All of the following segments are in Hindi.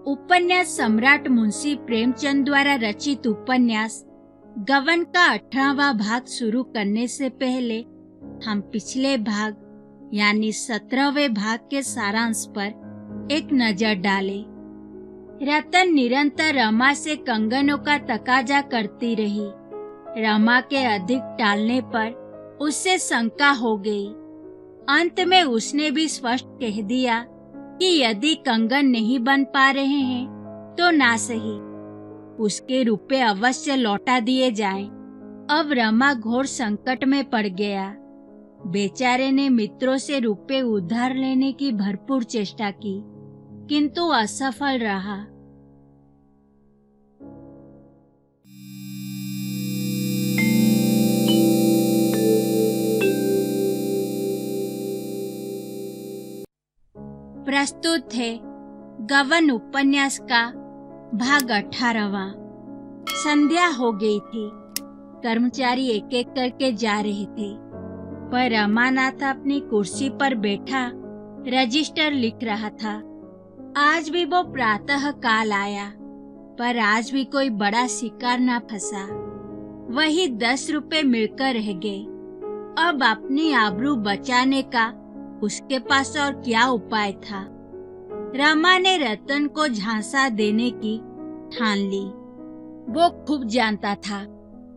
उपन्यास सम्राट मुंशी प्रेमचंद द्वारा रचित उपन्यास गबन का 18वां भाग शुरू करने से पहले हम पिछले भाग यानी 17वें भाग के सारांश पर एक नजर डालें। रतन निरंतर रमा से कंगनों का तकाजा करती रही। रमा के अधिक टालने पर उससे शंका हो गई। अंत में उसने भी स्पष्ट कह दिया कि यदि कंगन नहीं बन पा रहे हैं तो ना सही, उसके रुपए अवश्य लौटा दिए जाएं। अब रमा घोर संकट में पड़ गया। बेचारे ने मित्रों से रुपए उधार लेने की भरपूर चेष्टा की, किंतु असफल रहा। प्रस्तुत है गबन उपन्यास का भाग 18वां। संध्या हो गई थी। कर्मचारी एक एक करके जा रहे थे, पर रमानाथ अपनी कुर्सी पर बैठा रजिस्टर लिख रहा था। आज भी वो प्रातः काल आया, पर आज भी कोई बड़ा शिकार ना फंसा। वही 10 रुपए मिलकर रह गए। अब अपनी आबरू बचाने का उसके पास और क्या उपाय था। रमा ने रतन को झांसा देने की ठान ली। वो खूब जानता था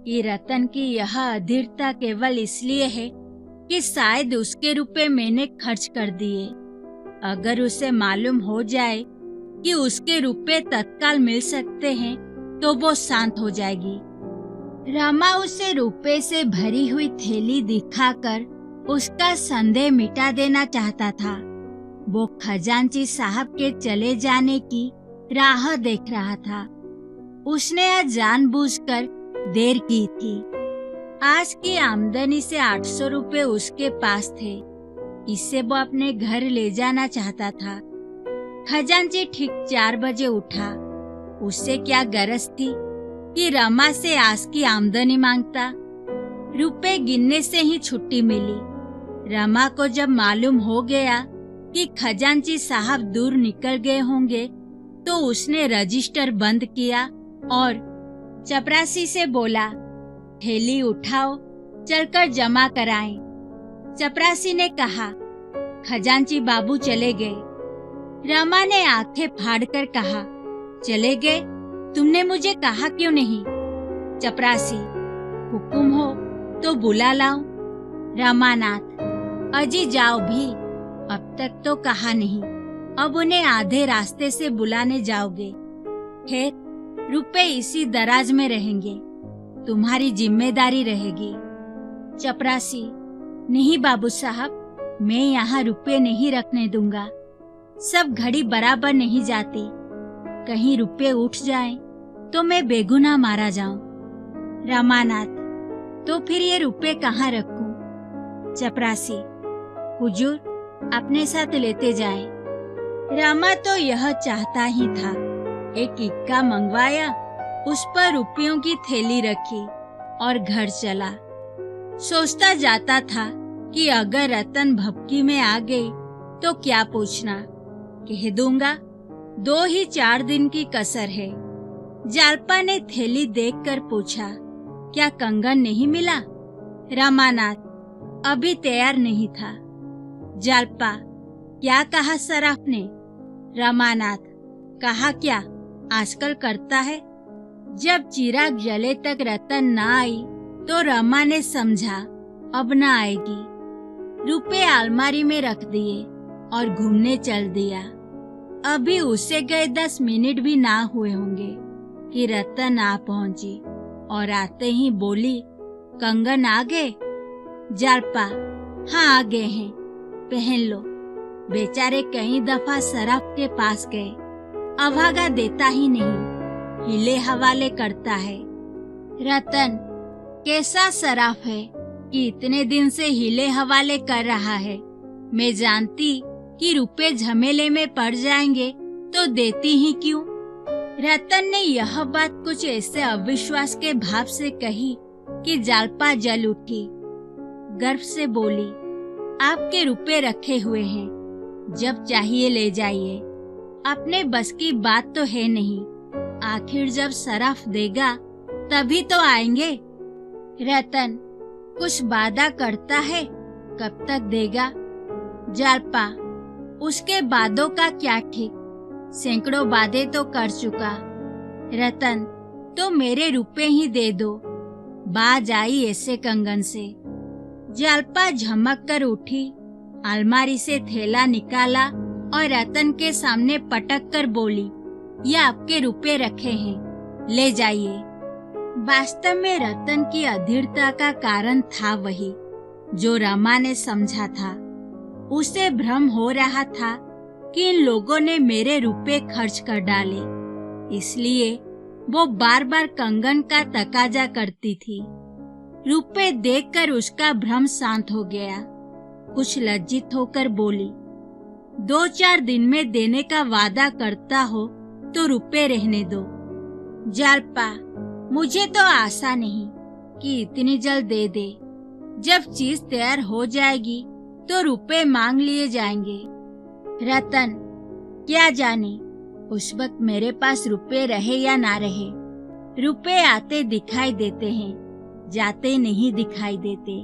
कि रतन की यह अधीरता केवल इसलिए है कि शायद उसके रुपए मैंने खर्च कर दिए। अगर उसे मालूम हो जाए कि उसके रुपए तत्काल मिल सकते हैं तो वो शांत हो जाएगी। रमा उसे रुपए से भरी हुई थैली दिखाकर उसका संदेह मिटा देना चाहता था। वो खजांची साहब के चले जाने की राह देख रहा था। उसने आज जानबूझकर देर की थी। आज की आमदनी से 800 रुपए उसके पास थे। इससे वो अपने घर ले जाना चाहता था। खजांची ठीक 4 बजे उठा। उससे क्या गरज थी कि रमा से आज की आमदनी मांगता। रुपए गिनने से ही छुट्टी मिली। रमा को जब मालूम हो गया कि खजांची साहब दूर निकल गए होंगे तो उसने रजिस्टर बंद किया और चपरासी से बोला, थैली उठाओ, चलकर जमा कराएं। चपरासी ने कहा, खजांची बाबू चले गए। रमा ने आंखें फाड़कर कहा, चले गए? तुमने मुझे कहा क्यों नहीं? चपरासी, हुकुम हो तो बुला लाओ। रमानाथ, अजी जाओ भी, अब तक तो कहा नहीं, अब उन्हें आधे रास्ते से बुलाने जाओगे। खैर, रुपए इसी दराज में रहेंगे, तुम्हारी जिम्मेदारी रहेगी। चपरासी, नहीं बाबू साहब, मैं यहाँ रुपए नहीं रखने दूंगा। सब घड़ी बराबर नहीं जाती, कहीं रुपए उठ जाएं तो मैं बेगुनाह मारा जाऊं। रमानाथ, तो फिर ये रुपए कहाँ रखूं? चपरासी, हुजूर अपने साथ लेते जाएं। रमा तो यह चाहता ही था। एक इक्का मंगवाया, उस पर रुपयों की थैली रखी और घर चला। सोचता जाता था कि अगर रतन भपकी में आ गई तो क्या पूछना, कह दूंगा 2 ही 4 दिन की कसर है। जालपा ने थैली देखकर पूछा, क्या कंगन नहीं मिला? रमानाथ अभी तैयार नहीं था। जालपा, क्या कहा सराफ ने? रमानाथ, कहा क्या, आजकल करता है। जब चिराग जले तक रतन न आई तो रमा ने समझा अब न आएगी। रुपए अलमारी में रख दिए और घूमने चल दिया। अभी उसे गए 10 मिनट भी ना हुए होंगे कि रतन आ पहुंची और आते ही बोली, कंगन आ गए? जालपा, हाँ आ गए हैं, पहन लो। बेचारे कई दफा सराफ के पास गए, अभागा देता ही नहीं, हिले हवाले करता है। रतन, कैसा सराफ है कि इतने दिन से हिले हवाले कर रहा है। मैं जानती कि रुपए झमेले में पड़ जाएंगे तो देती ही क्यों? रतन ने यह बात कुछ ऐसे अविश्वास के भाव से कही कि जालपा जल उठी। गर्व से बोली, आपके रुपए रखे हुए हैं, जब चाहिए ले जाइए। अपने बस की बात तो है नहीं। आखिर जब सराफ देगा तभी तो आएंगे। रतन कुछ वादा करता है, कब तक देगा? जालपा उसके वादों का क्या ठीक, सैकड़ों वादे तो कर चुका। रतन तो मेरे रुपए ही दे दो, बाज आई ऐसे कंगन से। जालपा झमक कर उठी, अलमारी से थैला निकाला और रतन के सामने पटक कर बोली, ये आपके रुपए रखे हैं, ले जाइए। वास्तव में रतन की अधीरता का कारण था वही जो रमा ने समझा था। उसे भ्रम हो रहा था कि इन लोगों ने मेरे रुपए खर्च कर डाले, इसलिए वो बार बार कंगन का तकाजा करती थी। रुपए देखकर उसका भ्रम शांत हो गया। कुछ लज्जित होकर बोली, 2-4 दिन में देने का वादा करता हो तो रुपए रहने दो। जालपा मुझे तो आशा नहीं कि इतनी जल्द दे दे। जब चीज तैयार हो जाएगी तो रुपए मांग लिए जाएंगे। रतन क्या जाने उस वक्त मेरे पास रुपए रहे या ना रहे। रुपए आते दिखाई देते हैं, जाते नहीं दिखाई देते,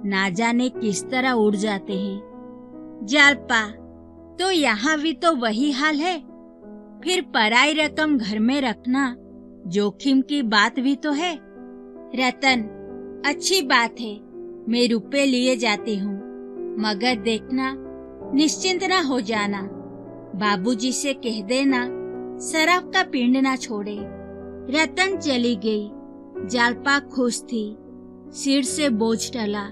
ना जाने किस तरह उड़ जाते हैं। जालपा तो यहाँ भी तो वही हाल है। फिर पराई रकम घर में रखना जोखिम की बात भी तो है। रतन अच्छी बात है, मैं रुपए लिए जाती हूँ, मगर देखना निश्चिंत ना हो जाना। बाबूजी से कह देना शराब का पिंड ना छोड़े। रतन चली गई। जालपा खुश थी, सिर से बोझ टला।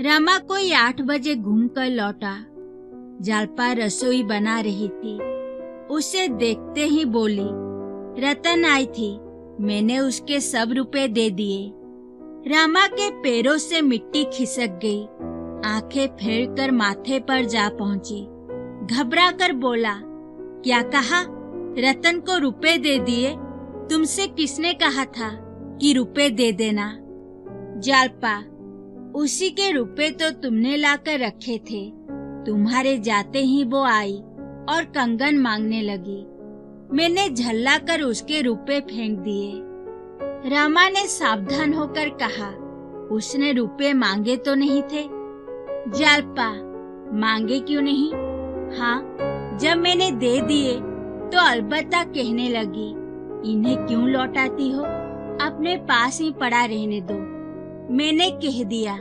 रमा कोई 8 बजे घूमकर लौटा। जालपा रसोई बना रही थी। उसे देखते ही बोली, रतन आई थी, मैंने उसके सब रुपए दे दिए। रमा के पैरों से मिट्टी खिसक गई, आंखें फेरकर माथे पर जा पहुंची। घबरा कर बोला, क्या कहा? रतन को रुपए दे दिए? तुमसे किसने कहा था कि रुपए दे देना? जालपा उसी के रुपए तो तुमने लाकर रखे थे। तुम्हारे जाते ही वो आई और कंगन मांगने लगी। मैंने झल्ला कर उसके रुपए फेंक दिए। रमा ने सावधान होकर कहा, उसने रुपए मांगे तो नहीं थे? जालपा मांगे क्यों नहीं? हाँ, जब मैंने दे दिए तो अलबत्ता कहने लगी, इन्हें क्यों लौटाती हो, अपने पास ही पड़ा रहने दो। मैंने कह दिया,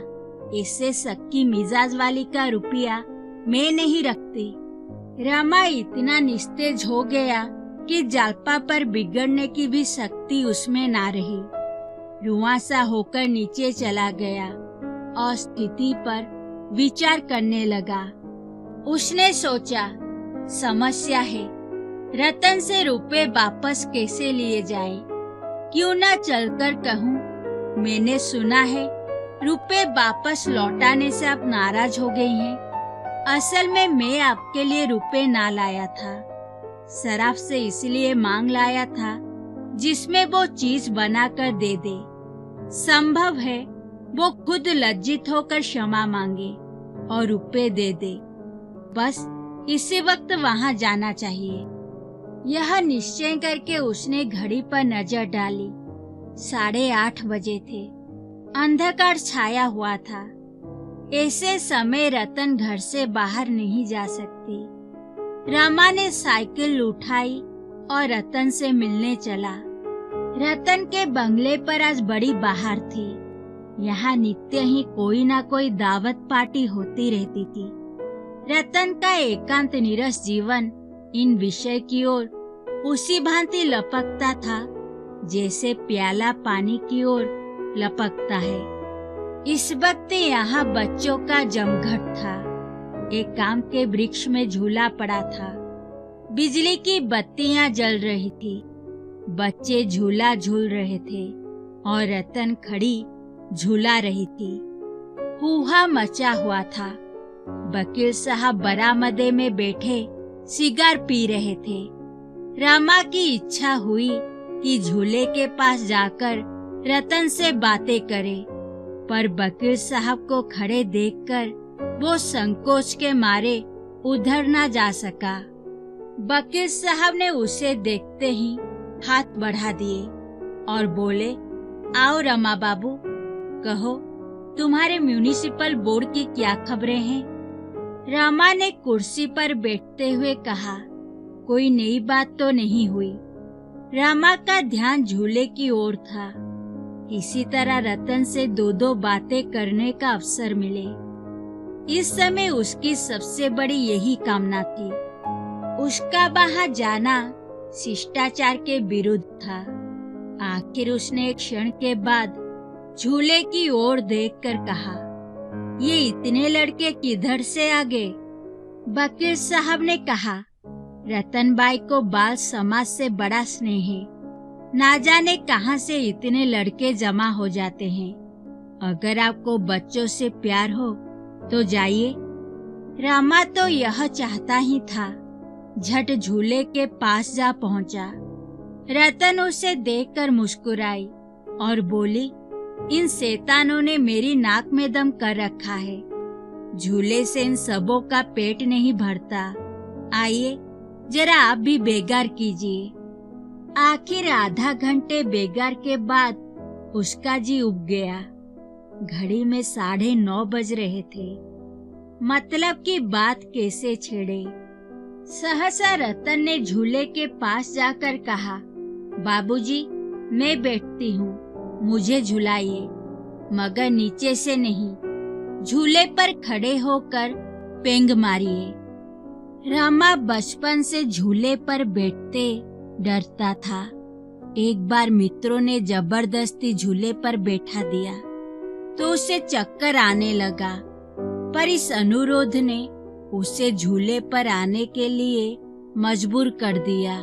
इससे सक्की मिजाज वाली का रुपया मैं नहीं रखती। रमा इतना निस्तेज हो गया कि जालपा पर बिगड़ने की भी शक्ति उसमें ना रही। रुआंसा होकर नीचे चला गया और स्थिति पर विचार करने लगा। उसने सोचा, समस्या है, रतन से रुपए वापस कैसे लिए जाएं? क्यों ना चलकर कहूं, मैंने सुना है रुपए वापस लौटाने से आप नाराज हो गई हैं। असल में मैं आपके लिए रुपए ना लाया था, सराफ से इसलिए मांग लाया था जिसमें वो चीज बनाकर दे दे। संभव है वो खुद लज्जित होकर क्षमा मांगे और रुपए दे दे। बस इसी वक्त वहां जाना चाहिए। यह निश्चय करके उसने घड़ी पर नजर डाली। 8:30 बजे थे। अंधकार छाया हुआ था। ऐसे समय रतन घर से बाहर नहीं जा सकती। रमा ने साइकिल उठाई और रतन से मिलने चला। रतन के बंगले पर आज बड़ी बहार थी। यहाँ नित्य ही कोई ना कोई दावत पार्टी होती रहती थी। रतन का एकांत नीरस जीवन इन विषय की ओर उसी भांति लपकता था जैसे प्याला पानी की ओर लपकता है। इस वक्त यहाँ बच्चों का जमघट था। एक आम के वृक्ष में झूला पड़ा था। बिजली की बत्तियां जल रही थी। बच्चे झूला झूल रहे थे और रतन खड़ी झूला रही थी। हुआ मचा हुआ था। वकील साहब बरामदे में बैठे सिगार पी रहे थे। रमा की इच्छा हुई कि झूले के पास जाकर रतन से बातें करे, पर वकील साहब को खड़े देखकर वो संकोच के मारे उधर न जा सका। वकील साहब ने उसे देखते ही हाथ बढ़ा दिए और बोले, आओ रमा बाबू, कहो तुम्हारे म्युनिसिपल बोर्ड की क्या खबरें हैं? रमा ने कुर्सी पर बैठते हुए कहा, कोई नई बात तो नहीं हुई। रमा का ध्यान झूले की ओर था। किसी तरह रतन से दो दो बातें करने का अवसर मिले। इस समय उसकी सबसे बड़ी यही कामना थी। उसका वहां जाना शिष्टाचार के विरुद्ध था। आखिर उसने एक क्षण के बाद झूले की ओर देखकर कहा, ये इतने लड़के किधर से आ गए? वकील साहब ने कहा, रतनबाई को बाल समाज से बड़ा स्नेह है। ना जाने कहां से इतने लड़के जमा हो जाते हैं। अगर आपको बच्चों से प्यार हो तो जाइए। रमा तो यह चाहता ही था। झट झूले के पास जा पहुंचा। रतन उसे देखकर मुस्कुराई और बोली, इन शैतानों ने मेरी नाक में दम कर रखा है। झूले से इन सबों का पेट नहीं भरता। आइए जरा आप भी बेगार कीजिए। आखिर आधा घंटे बेगार के बाद उसका जी उब गया। घड़ी में 9:30 बज रहे थे। मतलब की बात कैसे छेड़े? सहसा रतन ने झूले के पास जाकर कहा, बाबूजी, मैं बैठती हूँ, मुझे झुलाइए, मगर नीचे से नहीं, झूले पर खड़े होकर पेंग मारिए। रमा बचपन से झूले पर बैठते डरता था। एक बार मित्रों ने जबरदस्ती झूले पर बैठा दिया तो उसे चक्कर आने लगा, पर इस अनुरोध ने उसे झूले पर आने के लिए मजबूर कर दिया।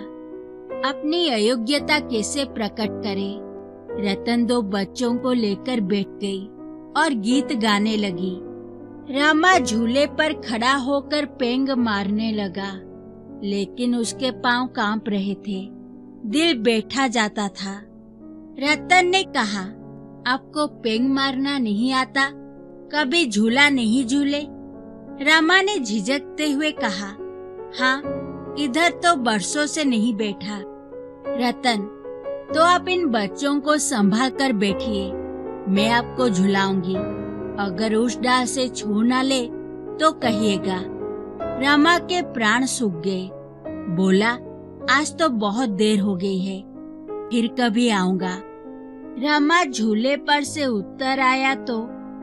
अपनी अयोग्यता कैसे प्रकट करे? रतन 2 बच्चों को लेकर बैठ गई और गीत गाने लगी। रमा झूले पर खड़ा होकर पेंग मारने लगा, लेकिन उसके पांव कांप रहे थे, दिल बैठा जाता था। रतन ने कहा, आपको पेंग मारना नहीं आता? कभी झूला नहीं झूले? रमा ने झिझकते हुए कहा, हाँ, इधर तो बरसों से नहीं बैठा। रतन, तो आप इन बच्चों को संभाल कर बैठिए, मैं आपको झुलाऊंगी। अगर उस डाल से छू न ले तो कहिएगा। रमा के प्राण सूख गए। बोला, आज तो बहुत देर हो गई है, फिर कभी आऊंगा। रमा झूले पर से उतर आया तो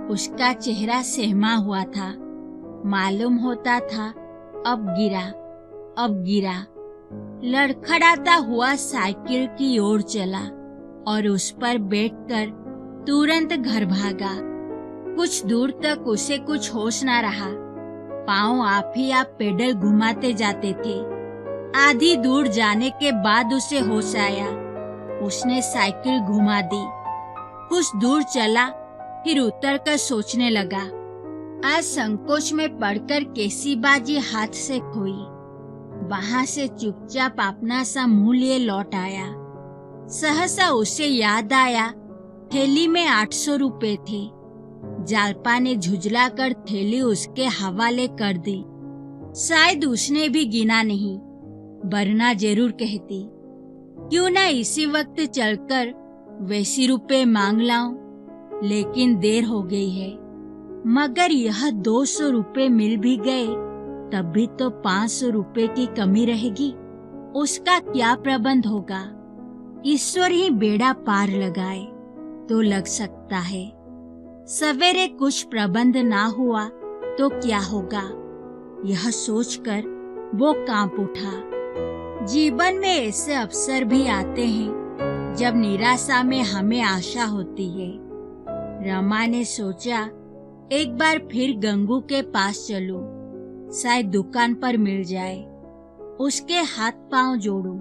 उसका चेहरा सहमा हुआ था। मालूम होता था अब गिरा। लड़खड़ाता हुआ साइकिल की ओर चला और उस पर बैठकर तुरंत घर भागा। कुछ दूर तक उसे कुछ होश न रहा। पांव आप ही आप पेडल घुमाते जाते थे। आधी दूर जाने के बाद उसे होश आया। उसने साइकिल घुमा दी। कुछ दूर चला, फिर उतरकर सोचने लगा। आज संकोच में पड़कर कैसी बाजी हाथ से खोई। वहां से चुपचाप अपना सा मुंह लिए लौट आया। सहसा उसे याद आया, थैली में 800 रुपए थे। जालपा ने झुझलाकर थैली उसके हवाले कर दी। शायद उसने भी गिना नहीं, वरना जरूर कहती, क्यों ना इसी वक्त चलकर वैसी रुपए मांग लाऊं। लेकिन देर हो गई है। मगर यह 200 रुपए मिल भी गए तब भी तो 500 रुपए की कमी रहेगी। उसका क्या प्रबंध होगा? ईश्वर ही बेड़ा पार लगाए तो लग सकता है। सवेरे कुछ प्रबंध ना हुआ तो क्या होगा? यह सोचकर वो कांप उठा। जीवन में ऐसे अवसर भी आते हैं जब निराशा में हमें आशा होती है। रमा ने सोचा, एक बार फिर गंगू के पास चलूं, शायद दुकान पर मिल जाए। उसके हाथ पांव जोड़ूं,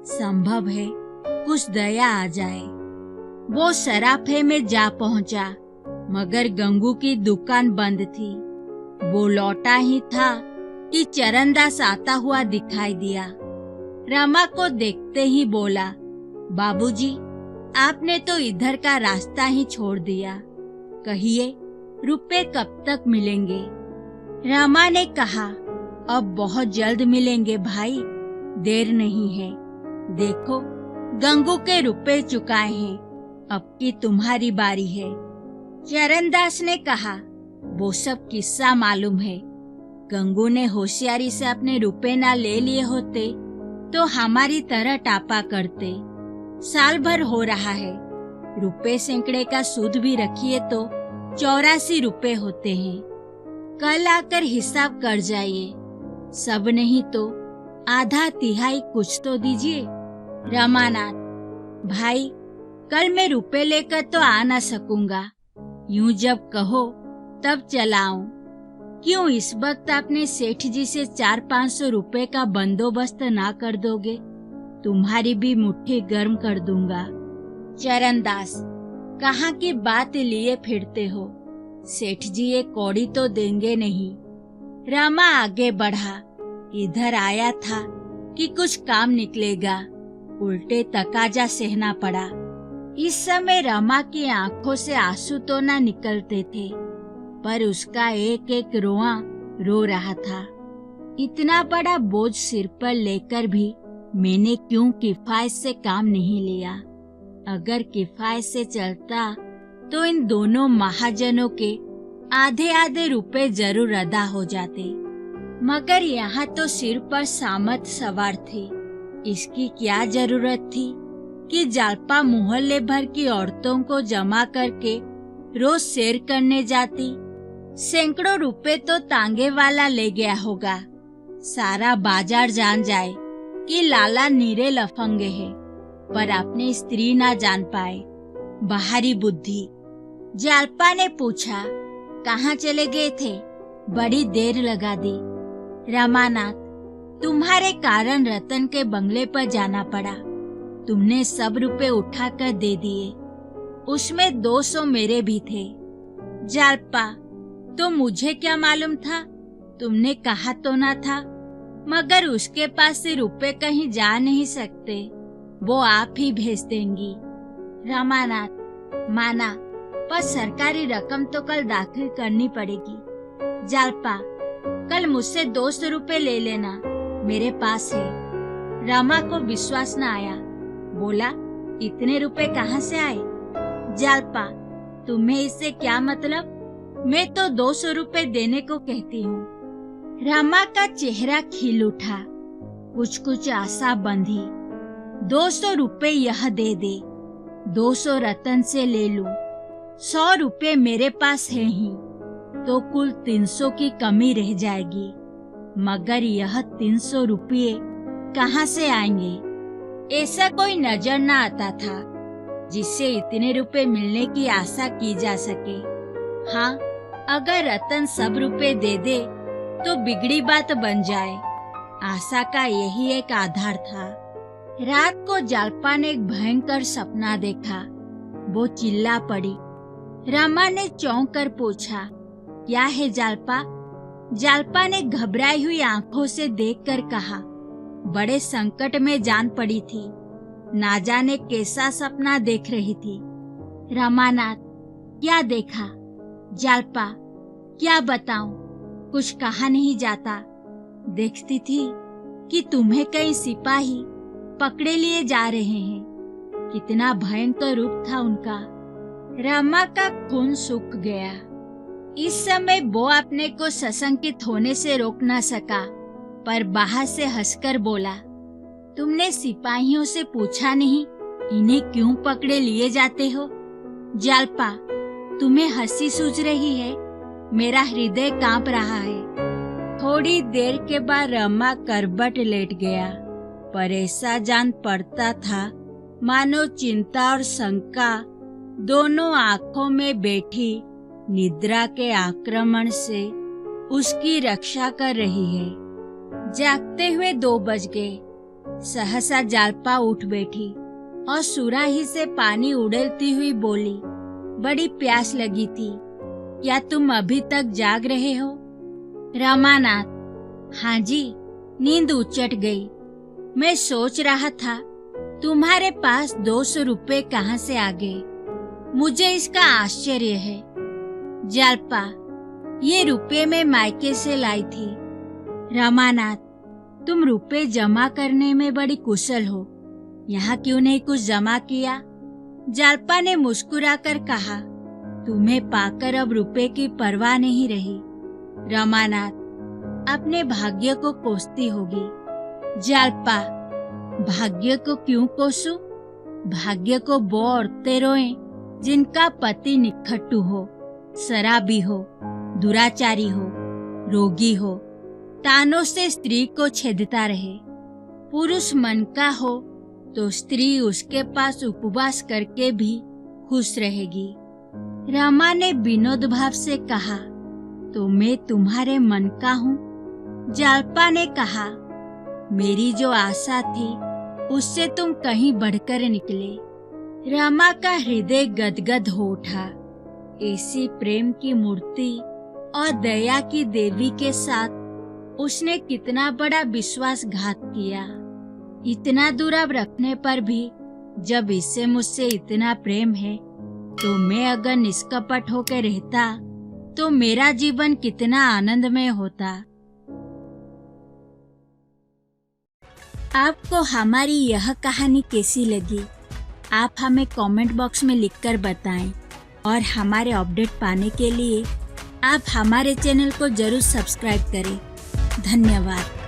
संभव है कुछ दया आ जाए। वो सराफे में जा पहुंचा, मगर गंगू की दुकान बंद थी। वो लौटा ही था कि चरणदास आता हुआ दिखाई दिया। रमा को देखते ही बोला, बाबूजी, आपने तो इधर का रास्ता ही छोड़ दिया। कहिए, रुपए कब तक मिलेंगे? रमा ने कहा, अब बहुत जल्द मिलेंगे भाई, देर नहीं है। देखो, गंगू के रुपए चुकाए हैं, अब की तुम्हारी बारी है। चरणदास ने कहा, वो सब किस्सा मालूम है। गंगू ने होशियारी से अपने रुपए ना ले लिए होते तो हमारी तरह टापा करते। साल भर हो रहा है, रुपए सैकड़े का सूद भी रखिए तो 84 रुपए होते हैं। कल आकर हिसाब कर जाइए, सब नहीं तो आधा तिहाई कुछ तो दीजिए। रमानाथ, भाई कल मैं रुपए लेकर तो आ ना सकूंगा, यूं जब कहो तब चलाऊं। क्यों इस वक्त आपने सेठ जी से 400-500 रुपए का बंदोबस्त ना कर दोगे? तुम्हारी भी मुट्ठी गर्म कर दूंगा। चरणदास, कहाँ की बात लिए फिरते हो? सेठ जी एक कौड़ी तो देंगे नहीं। रामा आगे बढ़ा, इधर आया था कि कुछ काम निकलेगा, उल्टे तकाजा सहना पड़ा। इस समय रमा की आंखों से आंसू तो ना निकलते थे, पर उसका एक एक रोआ रो रहा था। इतना बड़ा बोझ सिर पर लेकर भी मैंने क्यों किफायत से काम नहीं लिया? अगर किफायत से चलता तो इन दोनों महाजनों के आधे आधे रुपए जरूर अदा हो जाते, मगर यहाँ तो सिर पर सामत सवार थे। इसकी क्या जरूरत थी कि जालपा मोहल्ले भर की औरतों को जमा करके रोज सैर करने जाती। सैकड़ों रुपए तो तांगे वाला ले गया होगा। सारा बाजार जान जाए कि लाला नीरे लफंगे है, पर अपनी स्त्री ना जान पाए। बाहरी बुद्धि। जालपा ने पूछा, कहाँ चले गए थे? बड़ी देर लगा दी। रमानाथ, तुम्हारे कारण रतन के बंगले पर जाना पड़ा। तुमने सब रुपए उठाकर दे दिए, उसमें 200 मेरे भी थे। जालपा, तो मुझे क्या मालूम था? तुमने कहा तो ना था, मगर उसके पास से रुपए कहीं जा नहीं सकते, वो आप ही भेज देंगी। रमानाथ, माना, पर सरकारी रकम तो कल दाखिल करनी पड़ेगी। जालपा, कल मुझसे 200 रुपए ले लेना, मेरे पास है। रमा को विश्वास न आया, बोला, इतने रुपए कहाँ से आए? जालपा, तुम्हें इससे क्या मतलब? मैं तो 200 रुपए देने को कहती हूँ। रमा का चेहरा खिल उठा, कुछ कुछ आशा बंधी। 200 रुपए यह दे दे, 200 रतन से ले लूं, 100 रुपए मेरे पास है ही, तो कुल 300 की कमी रह जाएगी। मगर यह 300 रुपये कहाँ से आएंगे? ऐसा कोई नजर न आता था जिससे इतने रुपए मिलने की आशा की जा सके। हाँ, अगर रतन सब रुपए दे दे तो बिगड़ी बात बन जाए। आशा का यही एक आधार था। रात को जालपा ने एक भयंकर सपना देखा। वो चिल्ला पड़ी। रमा ने चौंक कर पूछा, क्या है जालपा? जालपा ने घबराई हुई आंखों से देखकर कहा, बड़े संकट में जान पड़ी थी, ना जाने कैसा सपना देख रही थी। रमानाथ, क्या देखा? जालपा, क्या बताऊं, कुछ कहा नहीं जाता। देखती थी कि तुम्हें कई सिपाही पकड़े लिए जा रहे हैं। कितना भयंकर रूप था उनका। रमा का खून सूख गया। इस समय वो अपने को सशंकित होने से रोक न सका, पर बाहर से हंसकर बोला, तुमने सिपाहियों से पूछा नहीं इन्हें क्यों पकड़े लिए जाते हो? जालपा, तुम्हें हंसी सूझ रही है? मेरा हृदय कांप रहा है। थोड़ी देर के बाद रमा करबट लेट गया, पर ऐसा जान पड़ता था मानो चिंता और शंका दोनों आंखों में बैठी निद्रा के आक्रमण से उसकी रक्षा कर रही है। जागते हुए 2 बज गए। सहसा जालपा उठ बैठी और सुराही से पानी उड़ेलती हुई बोली, बड़ी प्यास लगी थी, क्या तुम अभी तक जाग रहे हो? रमानाथ, हाँ जी, नींद उचट गई। मैं सोच रहा था तुम्हारे पास 200 रुपए कहाँ से आ गए, मुझे इसका आश्चर्य है। जालपा, ये रुपये मैं मायके से लाई थी। रमानाथ, तुम रुपए जमा करने में बड़ी कुशल हो, यहाँ क्यों नहीं कुछ जमा किया? जालपा ने मुस्कुराकर कहा, तुम्हें पाकर अब रुपए की परवाह नहीं रही। रमानाथ अपने भाग्य को कोसती होगी। जालपा, भाग्य को क्यों कोसूं? भाग्य को वो औरतें रोएं जिनका पति निखट्टू हो, शराबी हो, दुराचारी हो, रोगी हो, तानों से स्त्री को छेदता रहे। पुरुष मन का हो तो स्त्री उसके पास उपवास करके भी खुश रहेगी। रमा ने विनोद भाव से कहा, तो मैं तुम्हारे मन का हूँ? जालपा ने कहा, मेरी जो आशा थी उससे तुम कहीं बढ़कर निकले। रमा का हृदय गदगद हो उठा। ऐसी प्रेम की मूर्ति और दया की देवी के साथ उसने कितना बड़ा विश्वासघात किया। इतना दूर अब रखने पर भी जब इससे मुझसे इतना प्रेम है, तो मैं अगर निष्कपट होकर रहता तो मेरा जीवन कितना आनंदमय होता। आपको हमारी यह कहानी कैसी लगी, आप हमें कमेंट बॉक्स में लिखकर बताएं और हमारे अपडेट पाने के लिए आप हमारे चैनल को जरूर सब्सक्राइब करें। धन्यवाद।